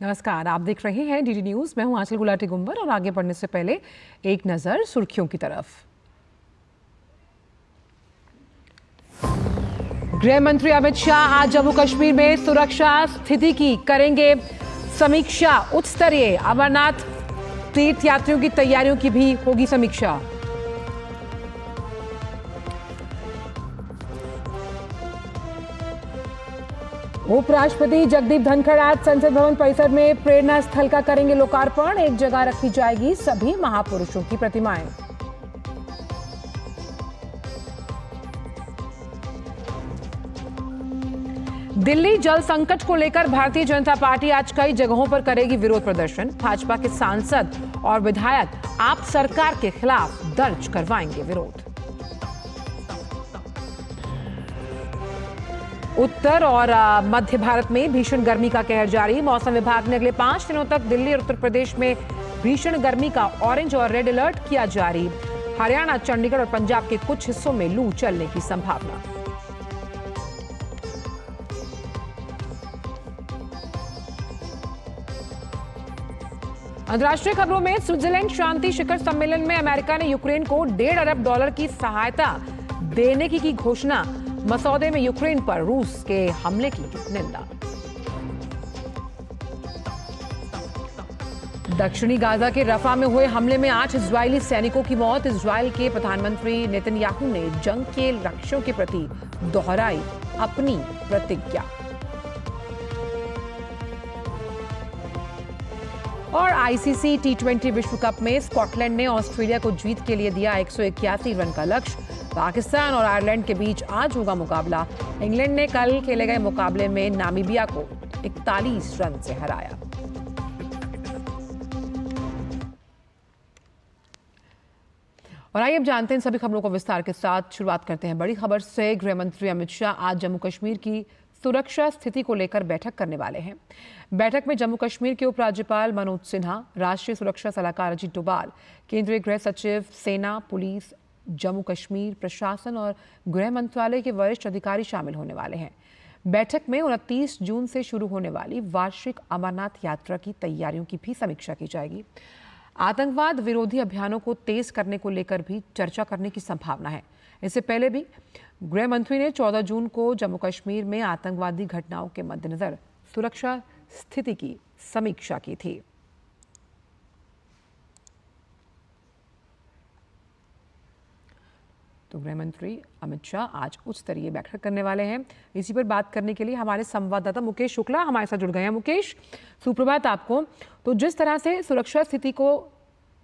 नमस्कार, आप देख रहे हैं डीडी न्यूज। मैं हूं आंचल गुलाटी गुंबर और आगे बढ़ने से पहले एक नजर सुर्खियों की तरफ। गृह मंत्री अमित शाह आज जम्मू कश्मीर में सुरक्षा स्थिति की करेंगे समीक्षा। उच्च स्तरीय अमरनाथ तीर्थ यात्रियों की तैयारियों की भी होगी समीक्षा। उपराष्ट्रपति जगदीप धनखड़ आज संसद भवन परिसर में प्रेरणा स्थल का करेंगे लोकार्पण। एक जगह रखी जाएगी सभी महापुरुषों की प्रतिमाएं। दिल्ली जल संकट को लेकर भारतीय जनता पार्टी आज कई जगहों पर करेगी विरोध प्रदर्शन। भाजपा के सांसद और विधायक आप सरकार के खिलाफ दर्ज करवाएंगे विरोध। उत्तर और मध्य भारत में भीषण गर्मी का कहर जारी। मौसम विभाग ने अगले 5 दिनों तक दिल्ली और उत्तर प्रदेश में भीषण गर्मी का ऑरेंज और रेड अलर्ट किया जारी। हरियाणा, चंडीगढ़ और पंजाब के कुछ हिस्सों में लू चलने की संभावना। अंतर्राष्ट्रीय खबरों में स्विट्जरलैंड शांति शिखर सम्मेलन में अमेरिका ने यूक्रेन को $1.5 अरब की सहायता देने की घोषणा। मसौदे में यूक्रेन पर रूस के हमले की निंदा। दक्षिणी गाजा के रफा में हुए हमले में 8 इजरायली सैनिकों की मौत। इजरायल के प्रधानमंत्री नेतन्याहू ने जंग के लक्ष्यों के प्रति दोहराई अपनी प्रतिज्ञा। और आईसीसी T20 विश्व कप में स्कॉटलैंड ने ऑस्ट्रेलिया को जीत के लिए दिया 181 रन का लक्ष्य। पाकिस्तान और आयरलैंड के बीच आज होगा मुकाबला। इंग्लैंड ने कल खेले गए मुकाबले में नामीबिया को 41 रन से हराया। और आइए अब जानते हैं सभी खबरों को विस्तार के साथ। शुरुआत करते हैं बड़ी खबर से। गृह मंत्री अमित शाह आज जम्मू कश्मीर की सुरक्षा स्थिति को लेकर बैठक करने वाले हैं। बैठक में जम्मू कश्मीर के उपराज्यपाल मनोज सिन्हा, राष्ट्रीय सुरक्षा सलाहकार अजीत डोभाल, केंद्रीय गृह सचिव, सेना, पुलिस, जम्मू कश्मीर प्रशासन और गृह मंत्रालय के वरिष्ठ अधिकारी शामिल होने वाले हैं। बैठक में 29 जून से शुरू होने वाली वार्षिक अमरनाथ यात्रा की तैयारियों की भी समीक्षा की जाएगी। आतंकवाद विरोधी अभियानों को तेज करने को लेकर भी चर्चा करने की संभावना है। इससे पहले भी गृह मंत्री ने 14 जून को जम्मू कश्मीर में आतंकवादी घटनाओं के मद्देनजर सुरक्षा स्थिति की समीक्षा की थी। तो गृह मंत्री अमित शाह आज उच्च स्तरीय बैठक करने वाले हैं। इसी पर बात करने के लिए हमारे संवाददाता मुकेश शुक्ला हमारे साथ जुड़ गए हैं। मुकेश, सुप्रभात आपको। तो जिस तरह से सुरक्षा स्थिति को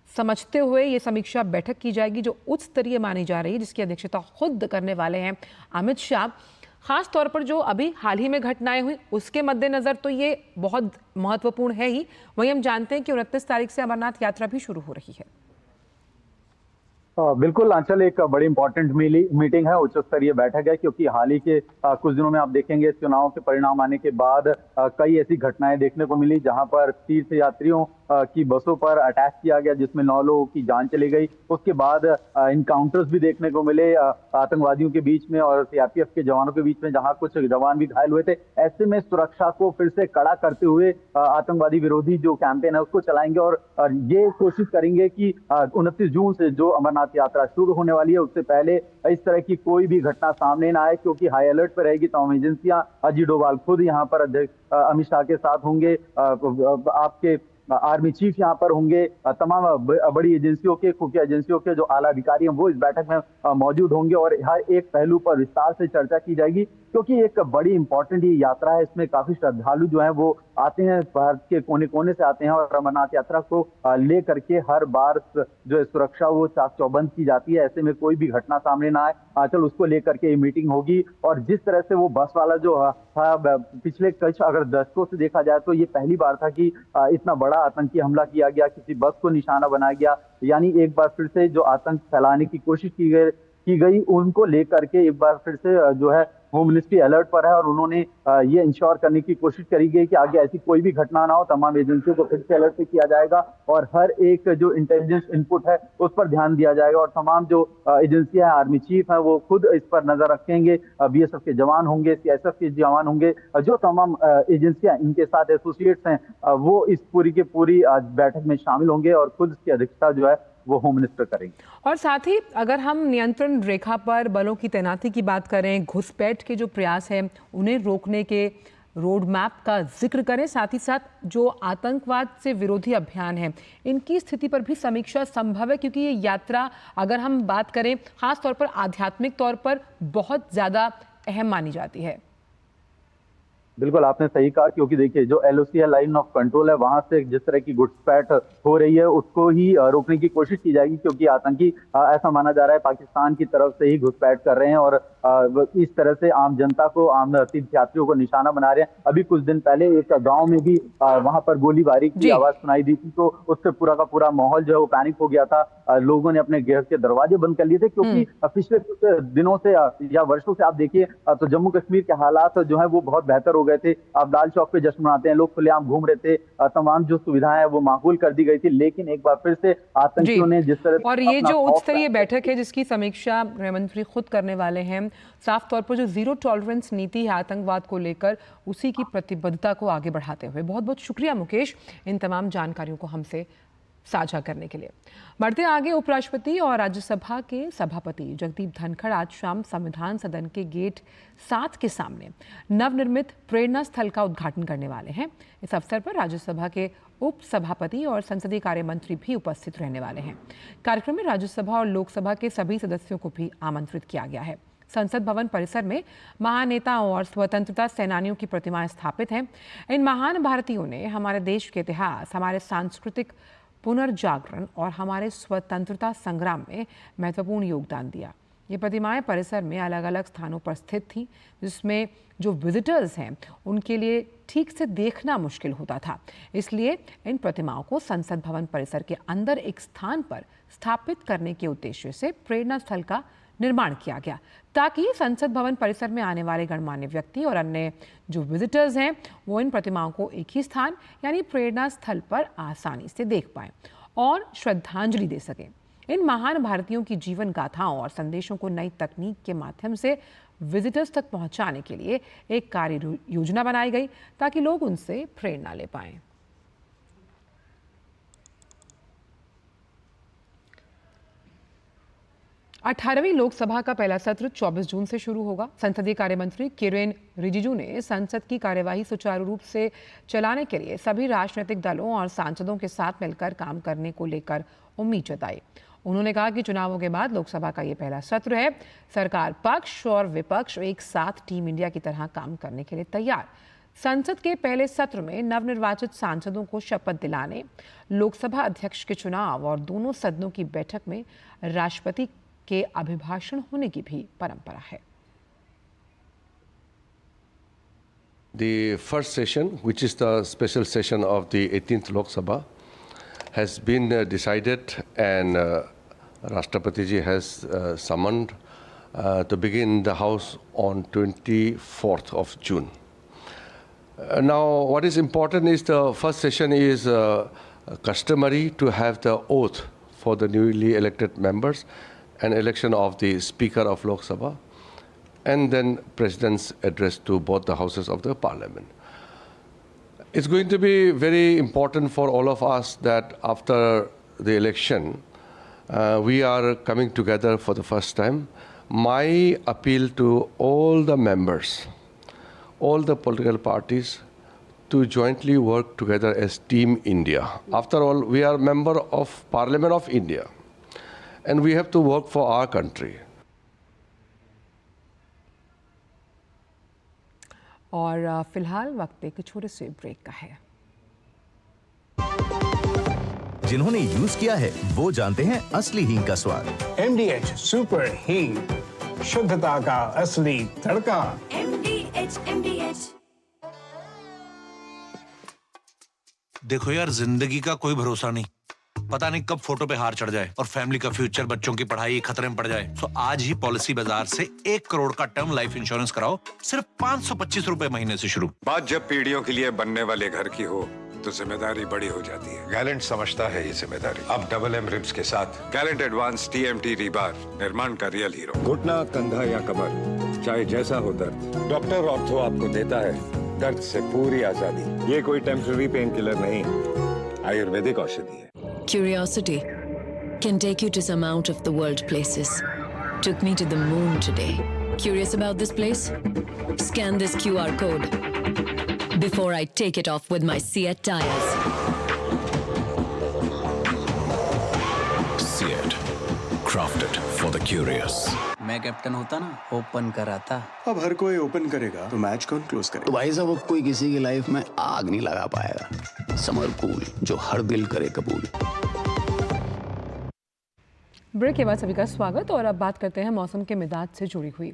समझते हुए ये समीक्षा बैठक की जाएगी जो उच्च स्तरीय मानी जा रही है, जिसकी अध्यक्षता खुद करने वाले हैं अमित शाह, खास तौर पर जो अभी हाल ही में घटनाएं हुई उसके मद्देनजर तो ये बहुत महत्वपूर्ण है ही। वहीं हम जानते हैं कि 29 तारीख से अमरनाथ यात्रा भी शुरू हो रही है। बिल्कुल आंचल, एक बड़ी इंपॉर्टेंट मीटिंग है, उच्च स्तरीय बैठक है, क्योंकि हाल ही के कुछ दिनों में आप देखेंगे चुनाव के परिणाम आने के बाद कई ऐसी घटनाएं देखने को मिली जहां पर तीर्थ यात्रियों की बसों पर अटैक किया गया, जिसमें 9 लोगों की जान चली गई। उसके बाद इनकाउंटर्स भी देखने को मिले आतंकवादियों के बीच में और सीआरपीएफ के जवानों के बीच में, जहां कुछ जवान भी घायल हुए थे। ऐसे में सुरक्षा को फिर से कड़ा करते हुए आतंकवादी विरोधी जो कैंपेन है उसको चलाएंगे और ये कोशिश करेंगे कि 29 जून से जो अमरनाथ यात्रा शुरू होने वाली है उससे पहले इस तरह की कोई भी घटना सामने ना आए, क्योंकि हाई अलर्ट पर रहेगी तमाम एजेंसियां। अजीत डोभाल खुद यहाँ पर अध्यक्ष अमित शाह के साथ होंगे, आपके आर्मी चीफ यहाँ पर होंगे, तमाम बड़ी एजेंसियों के, खुफिया एजेंसियों के जो आला अधिकारी हैं वो इस बैठक में मौजूद होंगे और हर एक पहलू पर विस्तार से चर्चा की जाएगी, क्योंकि एक बड़ी इंपॉर्टेंट ये यात्रा है। इसमें काफी श्रद्धालु जो हैं वो आते हैं, भारत के कोने कोने से आते हैं और अमरनाथ यात्रा को ले करके हर बार जो है सुरक्षा वो चाक चौबंद की जाती है। ऐसे में कोई भी घटना सामने ना आए, आंचल, उसको लेकर के ये मीटिंग होगी। और जिस तरह से वो बस वाला जो था पिछले कुछ अगर दशकों से देखा जाए तो ये पहली बार था कि इतना बड़ा आतंकी हमला किया गया, किसी बस को निशाना बनाया गया। यानी एक बार फिर से जो आतंक फैलाने की कोशिश की गई उनको लेकर के एक बार फिर से जो है होम मिनिस्ट्री अलर्ट पर है और उन्होंने ये इंश्योर करने की कोशिश करी गई कि आगे ऐसी कोई भी घटना ना हो। तमाम एजेंसियों को फिर से अलर्ट पे किया जाएगा और हर एक जो इंटेलिजेंस इनपुट है उस पर ध्यान दिया जाएगा और तमाम जो एजेंसियां हैं, आर्मी चीफ है, वो खुद इस पर नजर रखेंगे। बीएसएफ के जवान होंगे, सीआईएसएफ के जवान होंगे, जो तमाम एजेंसियां इनके साथ एसोसिएट्स हैं, वो इस पूरी की पूरी बैठक में शामिल होंगे और खुद इसकी अध्यक्षता जो है वो होम मिनिस्टर करेंगे। और साथ ही अगर हम नियंत्रण रेखा पर बलों की तैनाती की बात करें, घुसपैठ के जो प्रयास हैं उन्हें रोकने के रोड मैप का जिक्र करें, साथ ही साथ जो आतंकवाद से विरोधी अभियान है इनकी स्थिति पर भी समीक्षा संभव है, क्योंकि ये यात्रा अगर हम बात करें खास तौर पर आध्यात्मिक तौर पर बहुत ज्यादा अहम मानी जाती है। बिल्कुल आपने सही कहा, क्योंकि देखिए जो एलओसी है, लाइन ऑफ कंट्रोल है, वहां से जिस तरह की घुसपैठ हो रही है उसको ही रोकने की कोशिश की जाएगी, क्योंकि आतंकी ऐसा माना जा रहा है पाकिस्तान की तरफ से ही घुसपैठ कर रहे हैं और इस तरह से आम जनता को, आम तीर्थयात्रियों को निशाना बना रहे हैं। अभी कुछ दिन पहले एक गांव में भी वहां पर गोलीबारी की आवाज सुनाई दी थी, तो उससे पूरा का पूरा माहौल जो है वो पैनिक हो गया था। लोगों ने अपने घर के दरवाजे बंद कर लिए थे, क्योंकि पिछले कुछ दिनों से या वर्षों से आप देखिए तो जम्मू कश्मीर के हालात जो है वो बहुत बेहतर हो गए थे। आप लाल चौक पे जश्न मनाते हैं, लोग खुलेआम घूम रहे थे, तमाम जो सुविधाएं हैं वो माकूल कर दी गई थी, लेकिन एक बार फिर से आतंकियों ने जिस तरह और ये जो उच्च स्तरीय बैठक है जिसकी समीक्षा गृह मंत्री खुद करने वाले हैं, साफ तौर पर जो जीरो टॉलरेंस नीति है आतंकवाद को लेकर, उसी की प्रतिबद्धता को आगे बढ़ाते हुए। बहुत बहुत शुक्रिया मुकेश इन तमाम जानकारियों को हमसे साझा करने के लिए। बढ़ते आगे, उपराष्ट्रपति और राज्यसभा के सभापति जगदीप धनखड़ आज शाम संविधान सदन के गेट 7 के सामने नवनिर्मित प्रेरणा स्थल का उद्घाटन करने वाले हैं। इस अवसर पर राज्यसभा के उप सभापति और संसदीय कार्य मंत्री भी उपस्थित रहने वाले हैं। कार्यक्रम में राज्यसभा और लोकसभा के सभी सदस्यों को भी आमंत्रित किया गया है। संसद भवन परिसर में महान नेताओं और स्वतंत्रता सेनानियों की प्रतिमाएं स्थापित हैं। इन महान भारतीयों ने हमारे देश के इतिहास, हमारे सांस्कृतिक पुनर्जागरण और हमारे स्वतंत्रता संग्राम में महत्वपूर्ण योगदान दिया। ये प्रतिमाएं परिसर में अलग अलग स्थानों पर स्थित थीं, जिसमें जो विजिटर्स हैं उनके लिए ठीक से देखना मुश्किल होता था। इसलिए इन प्रतिमाओं को संसद भवन परिसर के अंदर एक स्थान पर स्थापित करने के उद्देश्य से प्रेरणा स्थल का निर्माण किया गया, ताकि संसद भवन परिसर में आने वाले गणमान्य व्यक्ति और अन्य जो विजिटर्स हैं वो इन प्रतिमाओं को एक ही स्थान यानी प्रेरणा स्थल पर आसानी से देख पाएं और श्रद्धांजलि दे सकें। इन महान भारतीयों की जीवन गाथाओं और संदेशों को नई तकनीक के माध्यम से विजिटर्स तक पहुंचाने के लिए एक कार्य योजना बनाई गई, ताकि लोग उनसे प्रेरणा ले पाएं। अठारहवीं लोकसभा का पहला सत्र 24 जून से शुरू होगा। संसदीय कार्य मंत्री किरेन रिजिजू ने संसद की कार्यवाही सुचारू रूप से चलाने के लिए सभी राजनीतिक दलों और सांसदों के साथ मिलकर काम करने को लेकर उम्मीद जताई। उन्होंने कहा कि चुनावों के बाद लोकसभा का ये पहला सत्र है। सरकार पक्ष और विपक्ष एक साथ टीम इंडिया की तरह काम करने के लिए तैयार। संसद के पहले सत्र में नवनिर्वाचित सांसदों को शपथ दिलाने, लोकसभा अध्यक्ष के चुनाव और दोनों सदनों की बैठक में राष्ट्रपति के अभिभाषण होने की भी परंपरा है। The first session, which is the special session of the 18th Lok Sabha, has been decided, and Rashtrapati ji has summoned to begin the House on 24th of June. Now, what is important is the first session is customary to have the oath for the newly elected members, and election of the Speaker of Lok Sabha, and then President's address to both the houses of the Parliament. It's going to be very important for all of us that after the election, we are coming together for the first time. My appeal to all the members, all the political parties, to jointly work together as Team India. After all, we are member of Parliament of India, and we have to work for our country. और फिलहाल वक्त एक छोटे से break का है। जिन्होंने use किया है वो जानते हैं असली हींग का स्वाद। MDH सुपर हींग, शुद्धता का असली तड़का। MDH। देखो यार, जिंदगी का कोई भरोसा नहीं, पता नहीं कब फोटो पे हार चढ़ जाए और फैमिली का फ्यूचर, बच्चों की पढ़ाई खतरे में पड़ जाए। तो आज ही पॉलिसी बाजार से 1 करोड़ का टर्म लाइफ इंश्योरेंस कराओ, सिर्फ 525 रुपए महीने से शुरू। बात जब पीढ़ियों के लिए बनने वाले घर की हो तो जिम्मेदारी बड़ी हो जाती है। गैलेंट समझता है ये जिम्मेदारी। अब डबल एम रिब्स के साथ गैलेंट एडवांस TMT रीबार, निर्माण का रियल हीरो। घुटना, कंधा या कमर, चाहे जैसा हो दर्द, डॉक्टर ऑर्थो आपको देता है दर्द से पूरी आजादी। ये कोई टेम्पररी पेन किलर नहीं, आयुर्वेदिक औषधि है। Curiosity can take you to some out of the world places. Took me to the moon today. Curious about this place? Scan this QR code before I take it off with my Seat tires. Seat, crafted for the curious. मैं captain होता ना, open कराता। अब हर कोई open करेगा तो match कौन close करेगा? तो भाई साहब, कोई किसी की लाइफ में आग नहीं लगा पाएगा। समर कूल, जो हर दिल करे कबूल। ब्रेक के बाद सभी का स्वागत। और अब बात करते हैं मौसम के मिजाज से जुड़ी हुई।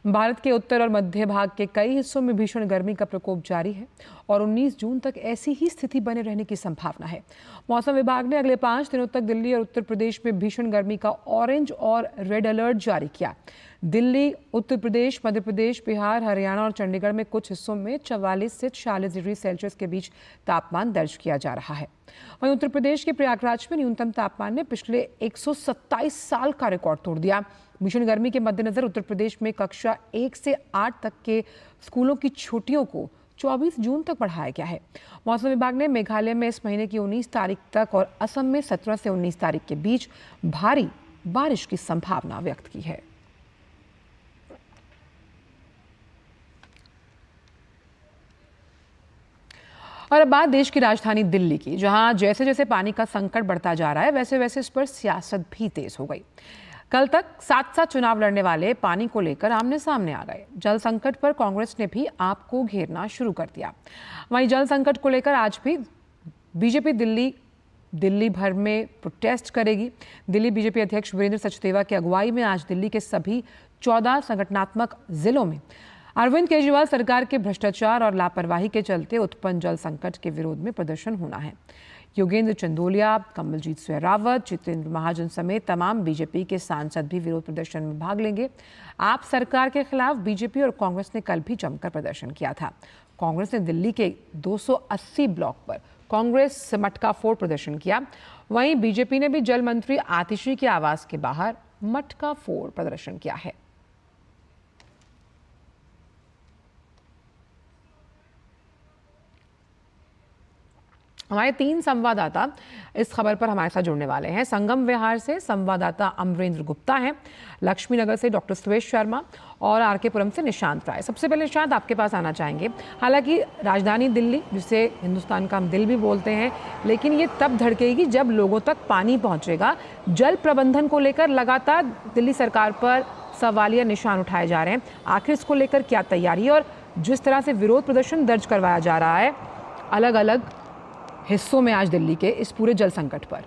भारत के उत्तर और मध्य भाग के कई हिस्सों में भीषण गर्मी का प्रकोप जारी है और 19 जून तक ऐसी ही स्थिति बने रहने की संभावना है। मौसम विभाग ने अगले 5 दिनों तक दिल्ली और उत्तर प्रदेश में भीषण गर्मी का ऑरेंज और रेड अलर्ट जारी किया। दिल्ली, उत्तर प्रदेश, मध्य प्रदेश, बिहार, हरियाणा और चंडीगढ़ में कुछ हिस्सों में 44 से 46 डिग्री सेल्सियस के बीच तापमान दर्ज किया जा रहा है। वहीं उत्तर प्रदेश के प्रयागराज में न्यूनतम तापमान ने पिछले 127 साल का रिकॉर्ड तोड़ दिया। भीषण गर्मी के मद्देनजर उत्तर प्रदेश में कक्षा 1 से 8 तक के स्कूलों की छुट्टियों को 24 जून तक बढ़ाया गया है। मौसम विभाग ने मेघालय में इस महीने की 19 तारीख तक और असम में 17 से 19 तारीख के बीच भारी बारिश की संभावना व्यक्त की है। और अब बात देश की राजधानी दिल्ली की, जहां जैसे जैसे पानी का संकट बढ़ता जा रहा है वैसे वैसे इस पर सियासत भी तेज हो गई। कल तक साथ साथ चुनाव लड़ने वाले पानी को लेकर आमने सामने आ गए। जल संकट पर कांग्रेस ने भी आप को घेरना शुरू कर दिया। वहीं जल संकट को लेकर आज भी बीजेपी दिल्ली भर में प्रोटेस्ट करेगी। दिल्ली बीजेपी अध्यक्ष वीरेंद्र सचदेवा की अगुवाई में आज दिल्ली के सभी 14 संगठनात्मक जिलों में अरविंद केजरीवाल सरकार के भ्रष्टाचार और लापरवाही के चलते उत्पन्न जल संकट के विरोध में प्रदर्शन होना है। योगेंद्र चंदोलिया, कमलजीत सिंह, जितेंद्र महाजन समेत तमाम बीजेपी के सांसद भी विरोध प्रदर्शन में भाग लेंगे। आप सरकार के खिलाफ बीजेपी और कांग्रेस ने कल भी जमकर प्रदर्शन किया था। कांग्रेस ने दिल्ली के 280 ब्लॉक पर कांग्रेस मटका फोड़ प्रदर्शन किया। वहीं बीजेपी ने भी जल मंत्री आतिशी के आवास के बाहर मटका फोड़ प्रदर्शन किया है। हमारे 3 संवाददाता इस खबर पर हमारे साथ जुड़ने वाले हैं। संगम विहार से संवाददाता अमरेंद्र गुप्ता हैं, लक्ष्मी नगर से डॉक्टर सुरेश शर्मा और आरके पुरम से निशांत राय। सबसे पहले निशांत, आपके पास आना चाहेंगे। हालांकि राजधानी दिल्ली, जिसे हिंदुस्तान का हम दिल भी बोलते हैं, लेकिन ये तब धड़केगी जब लोगों तक पानी पहुंचेगा। जल प्रबंधन को लेकर लगातार दिल्ली सरकार पर सवालिया निशान उठाए जा रहे हैं। आखिर इसको लेकर क्या तैयारी, और जिस तरह से विरोध प्रदर्शन दर्ज करवाया जा रहा है अलग अलग हिस्सों में आज दिल्ली के इस पूरे जल संकट पर?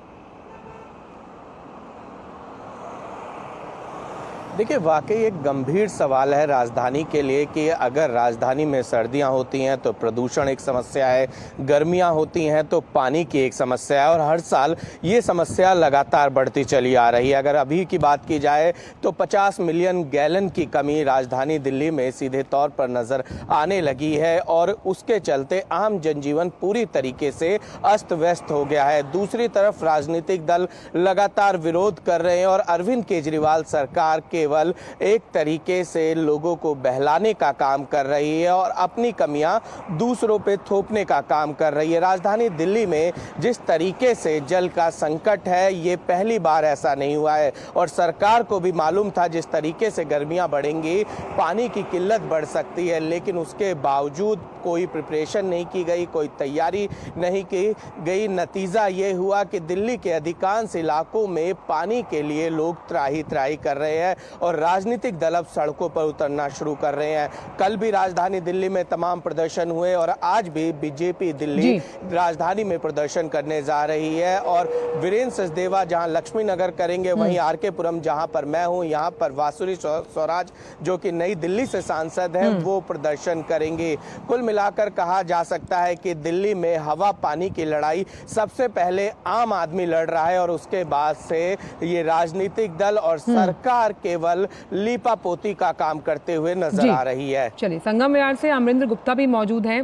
देखिए, वाकई एक गंभीर सवाल है राजधानी के लिए कि अगर राजधानी में सर्दियां होती हैं तो प्रदूषण एक समस्या है, गर्मियां होती हैं तो पानी की एक समस्या है, और हर साल ये समस्या लगातार बढ़ती चली आ रही है। अगर अभी की बात की जाए तो 50 मिलियन गैलन की कमी राजधानी दिल्ली में सीधे तौर पर नज़र आने लगी है और उसके चलते आम जनजीवन पूरी तरीके से अस्त व्यस्त हो गया है। दूसरी तरफ राजनीतिक दल लगातार विरोध कर रहे हैं और अरविंद केजरीवाल सरकार केवल एक तरीके से लोगों को बहलाने का काम कर रही है और अपनी कमियां दूसरों पे थोपने का काम कर रही है। राजधानी दिल्ली में जिस तरीके से जल का संकट है, ये पहली बार ऐसा नहीं हुआ है और सरकार को भी मालूम था जिस तरीके से गर्मियां बढ़ेंगी पानी की किल्लत बढ़ सकती है, लेकिन उसके बावजूद कोई प्रिपरेशन नहीं की गई, कोई तैयारी नहीं की गई। नतीजा ये हुआ कि दिल्ली के अधिकांश इलाकों में पानी के लिए लोग त्राही त्राही कर रहे हैं और राजनीतिक दल अब सड़कों पर उतरना शुरू कर रहे हैं। कल भी राजधानी दिल्ली में तमाम प्रदर्शन हुए और आज भी बीजेपी दिल्ली राजधानी में प्रदर्शन करने जा रही है। और वीरेंद्र सचदेवा जहां लक्ष्मी नगर करेंगे, वहीं आरके पुरम जहां पर मैं हूं, यहां पर वासुरी स्वराज जो कि नई दिल्ली से सांसद हैं, वो प्रदर्शन करेंगे। कुल मिलाकर कहा जा सकता है कि दिल्ली में हवा पानी की लड़ाई सबसे पहले आम आदमी लड़ रहा है और उसके बाद से ये राजनीतिक दल और सरकार केवल लीपापोती का काम करते हुए नजर आ रही है। चलिए, संगम विहार से अमरेंद्र गुप्ता भी मौजूद हैं।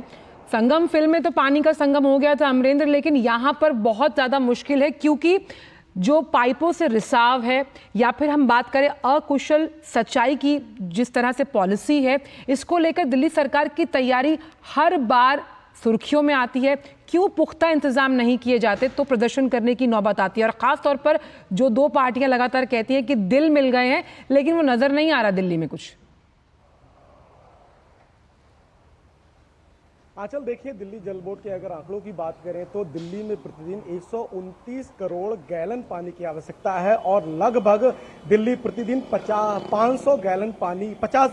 संगम फिल्म में तो पानी का संगम हो गया था अमरेंद्र, लेकिन यहाँ पर बहुत ज्यादा मुश्किल है क्योंकि जो पाइपों से रिसाव है या फिर हम बात करें अकुशल सच्चाई की, जिस तरह से पॉलिसी है, इसको लेकर दिल्ली सरकार की तैयारी हर बार सुर्खियों में आती है। क्यों पुख्ता इंतजाम नहीं किए जाते तो प्रदर्शन करने की नौबत आती है। और खास तौर पर जो दो पार्टियां लगातार कहती हैं कि दिल मिल गए हैं, लेकिन वो नजर नहीं आ रहा दिल्ली में कुछ। आंचल, देखिए, दिल्ली जल बोर्ड के अगर आंकड़ों की बात करें तो दिल्ली में प्रतिदिन 129 करोड़ गैलन पानी की आवश्यकता है और लगभग दिल्ली प्रतिदिन 50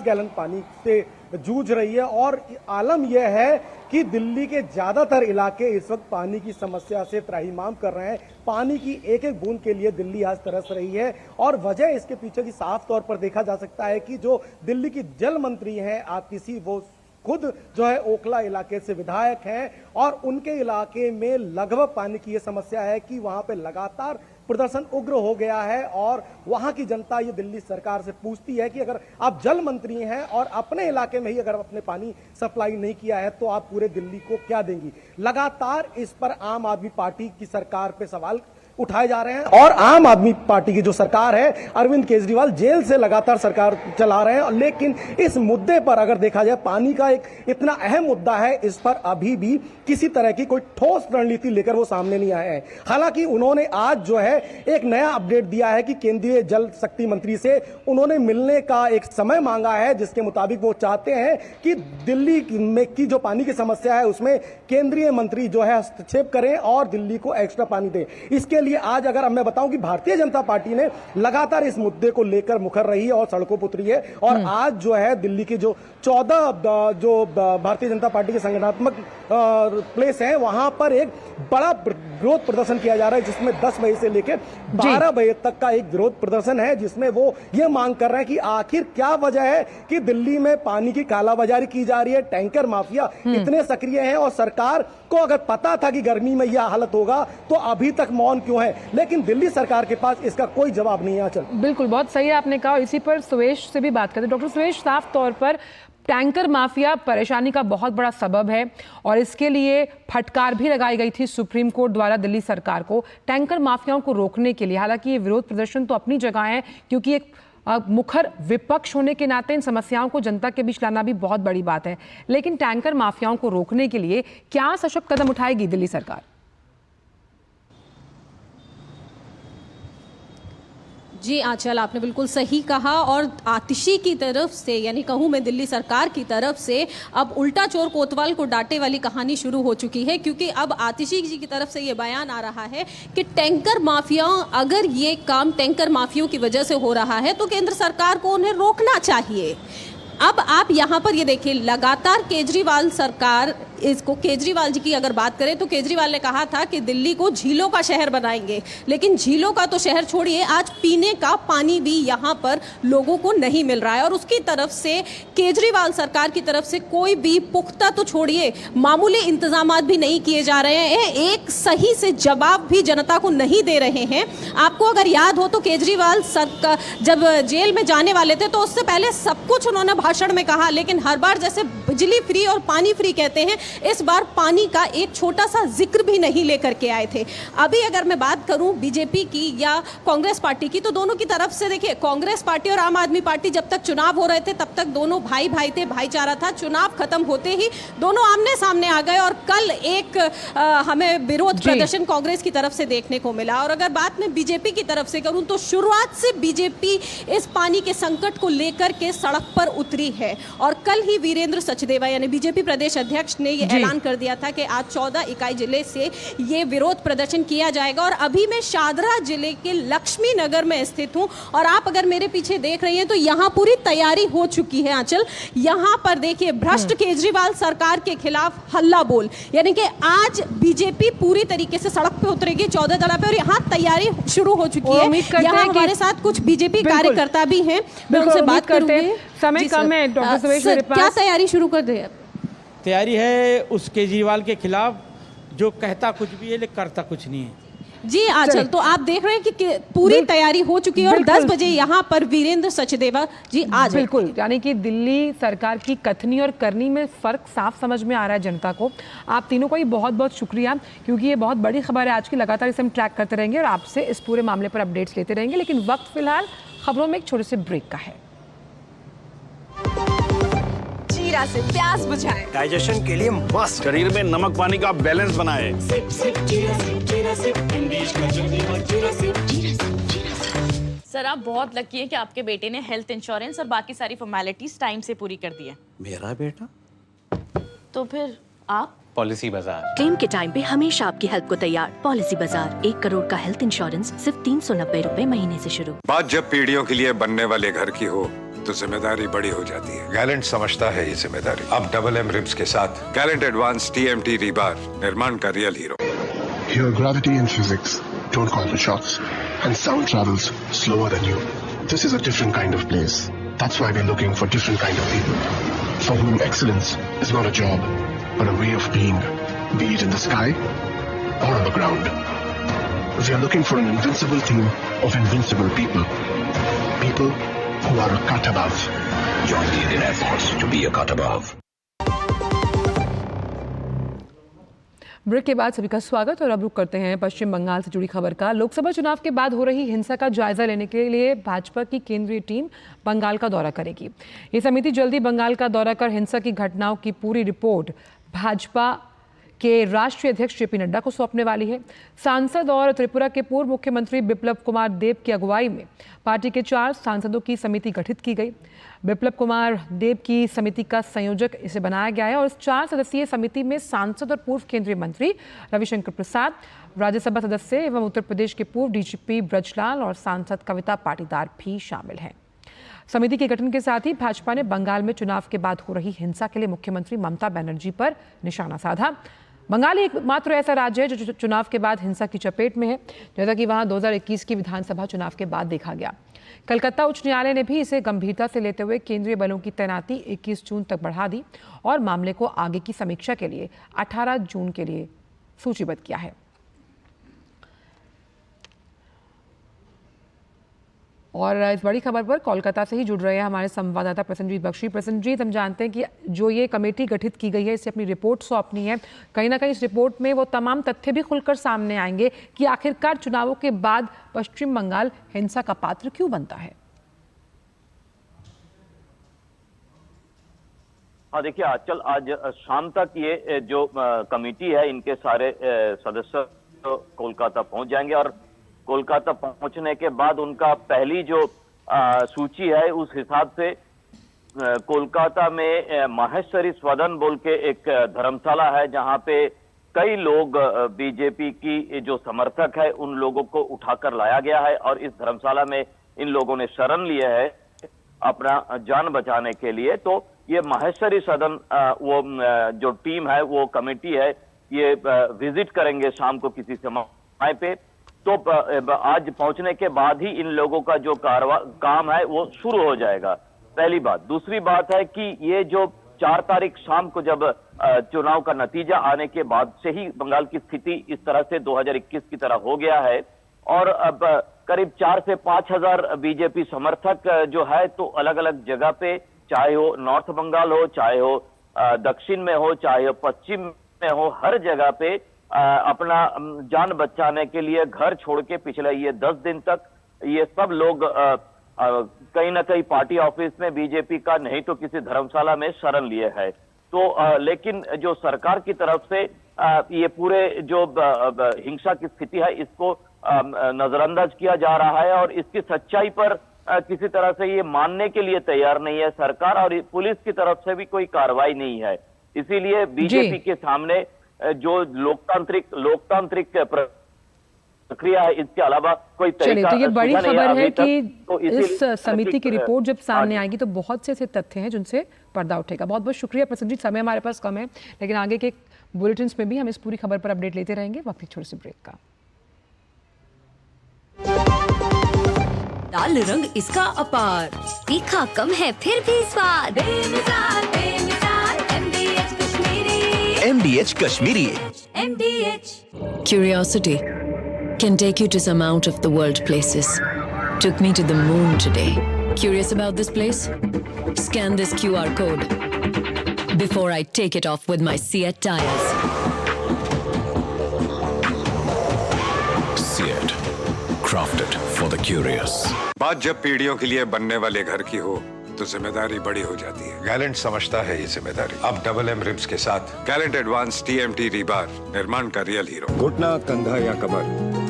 गैलन पानी से जूझ रही है। और आलम यह है कि दिल्ली के ज्यादातर इलाके इस वक्त पानी की समस्या से त्राहिमाम कर रहे हैं। पानी की एक एक बूंद के लिए दिल्ली आज तरस रही है और वजह इसके पीछे की साफ तौर पर देखा जा सकता है कि जो दिल्ली की जल मंत्री हैं आतिशी, वो खुद जो है ओखला इलाके से विधायक हैं और उनके इलाके में लगभग पानी की यह समस्या है कि वहां पे लगातार प्रदर्शन उग्र हो गया है। और वहां की जनता ये दिल्ली सरकार से पूछती है कि अगर आप जल मंत्री हैं और अपने इलाके में ही अगर आपने पानी सप्लाई नहीं किया है तो आप पूरे दिल्ली को क्या देंगी। लगातार इस पर आम आदमी पार्टी की सरकार पे सवाल उठाए जा रहे हैं और आम आदमी पार्टी की जो सरकार है, अरविंद केजरीवाल जेल से लगातार सरकार चला रहे हैं। लेकिन इस मुद्दे पर अगर देखा जाए, पानी का एक इतना अहम मुद्दा है, इस पर अभी भी किसी तरह की कोई ठोस रणनीति लेकर वो सामने नहीं आए हैं। हालांकि उन्होंने आज जो है एक नया अपडेट दिया है कि केंद्रीय जल शक्ति मंत्री से उन्होंने मिलने का एक समय मांगा है, जिसके मुताबिक वो चाहते हैं कि दिल्ली में की जो पानी की समस्या है उसमें केंद्रीय मंत्री जो है हस्तक्षेप करें और दिल्ली को एक्स्ट्रा पानी दें। इसके लिए आज अगर मैं बताऊं कि भारतीय जनता पार्टी ने लगातार इस मुद्दे को लेकर मुखर रही है और सड़कों पर उतरी है। और आज जो है दिल्ली की जो 14 जो भारतीय जनता पार्टी के संगठनात्मक प्लेस है, वहां पर एक बड़ा विरोध प्रदर्शन किया जा रहा है, जिसमें 10 बजे से लेकर 12 बजे तक का एक विरोध प्रदर्शन है, जिसमें वो ये मांग कर रहे हैं कि आखिर क्या वजह है कि दिल्ली में पानी की कालाबाजारी की जा रही है, टैंकर माफिया इतने सक्रिय हैं और सरकार को अगर पता था कि गर्मी में यह हालत होगा तो अभी तक मौन क्यों है। लेकिन दिल्ली सरकार के पास इसका कोई जवाब नहीं है। चल, बिल्कुल, बहुत सही है आपने कहा। इसी पर सुवेश से भी बात करते हैं। डॉक्टर सुवेश, साफ तौर पर टैंकर माफिया परेशानी का बहुत बड़ा सबब है और इसके लिए फटकार भी लगाई गई थी सुप्रीम कोर्ट द्वारा दिल्ली सरकार को टैंकर माफियाओं को रोकने के लिए। हालांकि ये विरोध प्रदर्शन तो अपनी जगह है, क्योंकि एक मुखर विपक्ष होने के नाते इन समस्याओं को जनता के बीच लाना भी बहुत बड़ी बात है। लेकिन टैंकर माफियाओं को रोकने के लिए क्या सशक्त कदम उठाएगी दिल्ली सरकार? जी आंचल, आपने बिल्कुल सही कहा। और आतिशी की तरफ से, यानी कहूँ मैं दिल्ली सरकार की तरफ से, अब उल्टा चोर कोतवाल को डांटे वाली कहानी शुरू हो चुकी है, क्योंकि अब आतिशी जी की तरफ से ये बयान आ रहा है कि टैंकर माफिया, अगर ये काम टैंकर माफियों की वजह से हो रहा है तो केंद्र सरकार को उन्हें रोकना चाहिए। अब आप यहाँ पर ये देखिए, लगातार केजरीवाल सरकार, इसको केजरीवाल जी की अगर बात करें तो केजरीवाल ने कहा था कि दिल्ली को झीलों का शहर बनाएंगे, लेकिन झीलों का तो शहर छोड़िए, आज पीने का पानी भी यहाँ पर लोगों को नहीं मिल रहा है। और उसकी तरफ से, केजरीवाल सरकार की तरफ से कोई भी पुख्ता तो छोड़िए, मामूली इंतजाम भी नहीं किए जा रहे हैं, एक सही से जवाब भी जनता को नहीं दे रहे हैं। आपको अगर याद हो तो केजरीवाल सरकार जब जेल में जाने वाले थे तो उससे पहले सब कुछ उन्होंने भाषण में कहा, लेकिन हर बार जैसे बिजली फ्री और पानी फ्री कहते हैं, इस बार पानी का एक छोटा सा जिक्र भी नहीं लेकर के आए थे। अभी अगर मैं बात करूं बीजेपी की या कांग्रेस पार्टी की, तो दोनों की तरफ से देखिए, कांग्रेस पार्टी और आम आदमी पार्टी जब तक चुनाव हो रहे थे तब तक दोनों भाई भाई थे, भाईचारा था। चुनाव खत्म होते ही दोनों आमने सामने आ गए और कल एक हमें विरोध प्रदर्शन कांग्रेस की तरफ से देखने को मिला। और अगर बात मैं बीजेपी की तरफ से करूं तो शुरुआत से बीजेपी इस पानी के संकट को लेकर के सड़क पर उतरी है और कल ही वीरेंद्र सचदेवा यानी बीजेपी प्रदेश अध्यक्ष ने ऐलान कर दिया था कि आज 14 इकाई जिले से ये विरोध प्रदर्शन किया जाएगा। और अभी मैं शादरा जिले के लक्ष्मी नगर में स्थित हूं और आप अगर मेरे पीछे देख रही हैं तो यहाँ पूरी तैयारी हो चुकी है। आंचल, यहाँ पर देखिए भ्रष्ट केजरीवाल सरकार के खिलाफ हल्ला बोल, यानी कि आज बीजेपी पूरी तरीके से सड़क पे उतरेगी 14 जगह पे और यहाँ तैयारी शुरू हो चुकी है। यहाँ हमारे साथ कुछ बीजेपी कार्यकर्ता भी हैं, मैं उनसे बात करते हैं। समय कम है डॉक्टर सुरेश मेरे पास। क्या तैयारी शुरू कर दे? तैयारी है उस केजरीवाल के खिलाफ जो कहता कुछ भी है लेकिन करता कुछ नहीं है। जी आंचल, तो आप देख रहे हैं कि पूरी तैयारी हो चुकी है और 10 बजे यहाँ पर वीरेंद्र सचदेवा जी आज बिल्कुल, यानी कि दिल्ली सरकार की कथनी और करनी में फर्क साफ समझ में आ रहा है जनता को। आप तीनों को ही बहुत बहुत शुक्रिया, क्योंकि ये बहुत बड़ी खबर है आज की। लगातार इसे हम ट्रैक करते रहेंगे और आपसे इस पूरे मामले पर अपडेट्स लेते रहेंगे, लेकिन वक्त फिलहाल खबरों में एक छोटे से ब्रेक का है। जीरा से प्यास बुझाए, डाइजेशन के लिए मस्त, शरीर में नमक पानी का बैलेंस बनाए। सिप सिप जीरा सिप जीरा सिप इंग्लिश का जल्दी और जीरा सिप जीरा सिप जीरा सिप। सर आप बहुत लकी हैं कि आपके बेटे ने हेल्थ इंश्योरेंस और बाकी सारी फॉर्मेलिटीज टाइम से पूरी कर दी है। मेरा बेटा? तो फिर आप? पॉलिसी बाजार। क्लेम के टाइम पे हमेशा आपकी हेल्प को तैयार। पॉलिसी बाजार, 1 करोड़ का हेल्थ इंश्योरेंस सिर्फ 390 रुपए महीने से शुरू। बात जब पीढ़ियों के लिए बनने वाले घर की हो तो जिम्मेदारी बड़ी हो जाती है। गैलेंट समझता है ये जिम्मेदारी। अब डबल एम रिब्स के साथ गैलेंट एडवांस TMT रीबार, निर्माण का real hero. Here gravity and physics don't call the shots, and sound travels slower than you. This is a different kind of place. That's why we're looking for different kind of people, for whom excellence is not a job, but a way of being, be it in the sky or on the ground. We are looking for an invincible team of invincible people. People who are a cut above. Join the Indian Air Force to be a cut above. Break के बाद सभी का स्वागत और अब रुक करते हैं पश्चिम बंगाल से जुड़ी खबर का। लोकसभा चुनाव के बाद हो रही हिंसा का जायजा लेने के लिए भाजपा की केंद्रीय टीम बंगाल का दौरा करेगी। ये समिति जल्दी बंगाल का दौरा कर हिंसा की घटनाओं की पूरी रिपोर्ट भाजपा के राष्ट्रीय अध्यक्ष JP नड्डा को सौंपने वाली है। सांसद और त्रिपुरा के पूर्व मुख्यमंत्री बिप्लब कुमार देब की अगुवाई में पार्टी के 4 सांसदों की समिति गठित की गई। बिप्लब कुमार देब की समिति का संयोजक इसे बनाया गया है और इस 4 सदस्यीय समिति में सांसद और पूर्व केंद्रीय मंत्री रविशंकर प्रसाद, राज्यसभा सदस्य एवं उत्तर प्रदेश के पूर्व DGP ब्रजलाल और सांसद कविता पाटीदार भी शामिल हैं। समिति के गठन के साथ ही भाजपा ने बंगाल में चुनाव के बाद हो रही हिंसा के लिए मुख्यमंत्री ममता बनर्जी पर निशाना साधा। बंगाल एकमात्र ऐसा राज्य है जो चुनाव के बाद हिंसा की चपेट में है, जैसा कि वहां 2021 की विधानसभा चुनाव के बाद देखा गया। कलकत्ता उच्च न्यायालय ने भी इसे गंभीरता से लेते हुए केंद्रीय बलों की तैनाती 21 जून तक बढ़ा दी और मामले को आगे की समीक्षा के लिए 18 जून के लिए सूचीबद्ध किया है। और इस बड़ी खबर पर कोलकाता से ही जुड़ रहे हैं हमारे संवाददाता प्रसन्नजीत बख्शी। प्रसन्नजीत, हम जानते हैं कि जो ये कमेटी गठित की गई है इसे अपनी रिपोर्ट सौंपनी है। कहीं ना कहीं इस रिपोर्ट में वो तमाम तथ्य भी खुलकर सामने आएंगे कि आखिरकार चुनावों के बाद पश्चिम बंगाल हिंसा का पात्र क्यों बनता है। हाँ देखिए आजकल आज शाम तक ये जो कमेटी है इनके सारे सदस्य कोलकाता पहुंच जाएंगे और कोलकाता पहुंचने के बाद उनका पहली जो सूची है उस हिसाब से कोलकाता में माहेश्वरी सदन बोल के एक धर्मशाला है जहां पे कई लोग बीजेपी की जो समर्थक है उन लोगों को उठाकर लाया गया है और इस धर्मशाला में इन लोगों ने शरण लिया है अपना जान बचाने के लिए। तो ये माहेश्वरी सदन वो जो टीम है वो कमेटी है ये विजिट करेंगे शाम को किसी समय पे। तो आज पहुंचने के बाद ही इन लोगों का जो काम है वो शुरू हो जाएगा, पहली बात। दूसरी बात है कि ये जो 4 तारीख शाम को जब चुनाव का नतीजा आने के बाद से ही बंगाल की स्थिति इस तरह से 2021 की तरह हो गया है और अब करीब 4 से 5 हजार बीजेपी समर्थक जो है तो अलग अलग जगह पे, चाहे हो नॉर्थ बंगाल हो, चाहे हो दक्षिण में हो, चाहे हो पश्चिम में हो, हर जगह पे अपना जान बचाने के लिए घर छोड़ के पिछले ये 10 दिन तक ये सब लोग कहीं ना कहीं पार्टी ऑफिस में बीजेपी का नहीं तो किसी धर्मशाला में शरण लिए है। तो लेकिन जो सरकार की तरफ से ये पूरे जो हिंसा की स्थिति है इसको नजरअंदाज किया जा रहा है और इसकी सच्चाई पर किसी तरह से ये मानने के लिए तैयार नहीं है सरकार और पुलिस की तरफ से भी कोई कार्रवाई नहीं है। इसीलिए बीजेपी के सामने जो लोकतांत्रिक प्रक्रिया है, इसके अलावा कोई तरीका तो ये बड़ी खबर है कि तो इस समिति की रिपोर्ट जब सामने आएगी तो बहुत से ऐसे तथ्य हैं जिनसे पर्दा उठेगा। बहुत बहुत शुक्रिया प्रसन्नजीत, समय हमारे पास कम है, लेकिन आगे के बुलेटिन में भी हम इस पूरी खबर पर अपडेट लेते रहेंगे। वक्त एक छोटे से ब्रेक का। लाल रंग इसका अपार, तीखा कम है फिर भी स्वाद, बेमिसाल बेमिसाल MDH Kashmiri, MDH Kashmiri. MDH Curiosity can take you to some out of the world places. Took me to the moon today. Curious about this place? Scan this QR code before I take it off with my Seat tires. Seat, crafted for the curious. बात जब पीढ़ियों के लिए बनने वाले घर की हो तो जिम्मेदारी बड़ी हो जाती है। गैलेंट समझता है ये जिम्मेदारी। अब डबल एम रिब्स के साथ गैलेंट एडवांस TMT रीबार, निर्माण का रियल हीरो। घुटना, कंधा या कमर,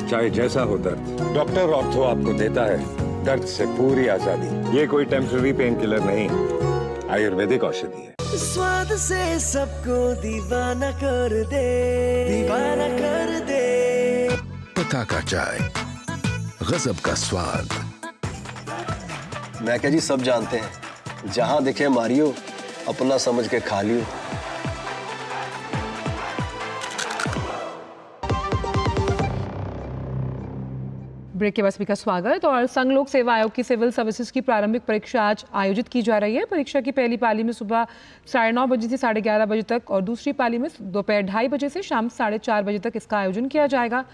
चाहे जैसा हो दर्द, डॉक्टर ऑर्थो आपको देता है दर्द से पूरी आजादी। ये कोई टेम्पररी पेन किलर नहीं, आयुर्वेदिक औषधि है। स्वाद से सबको दीवाना कर दे, दीवाना कर दे। पता का चाय, गजब का स्वाद। मैं क्या जी, सब जानते हैं, जहां दिखे मारियो, अपना समझ के खा लियो। ब्रेक के बाद सभी का स्वागत। और संघ लोक सेवा आयोग की सिविल सर्विसेज की प्रारंभिक परीक्षा आज आयोजित की जा रही है। परीक्षा की पहली पाली में सुबह 9:30 बजे से 11:30 बजे तक और दूसरी पाली में दोपहर 2:30 बजे से शाम 4:30 बजे तक इसका आयोजन किया जाएगा।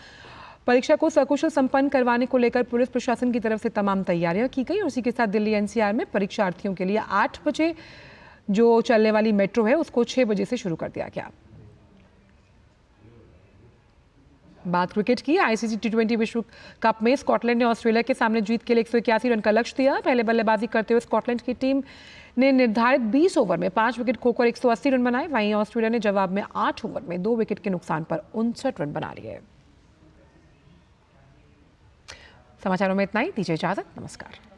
परीक्षा को सकुशल संपन्न करवाने को लेकर पुलिस प्रशासन की तरफ से तमाम तैयारियां की गई और इसी के साथ दिल्ली NCR में परीक्षार्थियों के लिए 8 बजे जो चलने वाली मेट्रो है उसको 6 बजे से शुरू कर दिया गया। बात क्रिकेट की, ICC T20 विश्व कप में स्कॉटलैंड ने ऑस्ट्रेलिया के सामने जीत के लिए 181 रन का लक्ष्य दिया। पहले बल्लेबाजी करते हुए स्कॉटलैंड की टीम ने निर्धारित 20 ओवर में 5 विकेट खोकर 180 रन बनाए। वहीं ऑस्ट्रेलिया ने जवाब में 8 ओवर में 2 विकेट के नुकसान पर 59 रन बना लिए। समाचारों में इतना ही, दीजिए इजाजत, नमस्कार।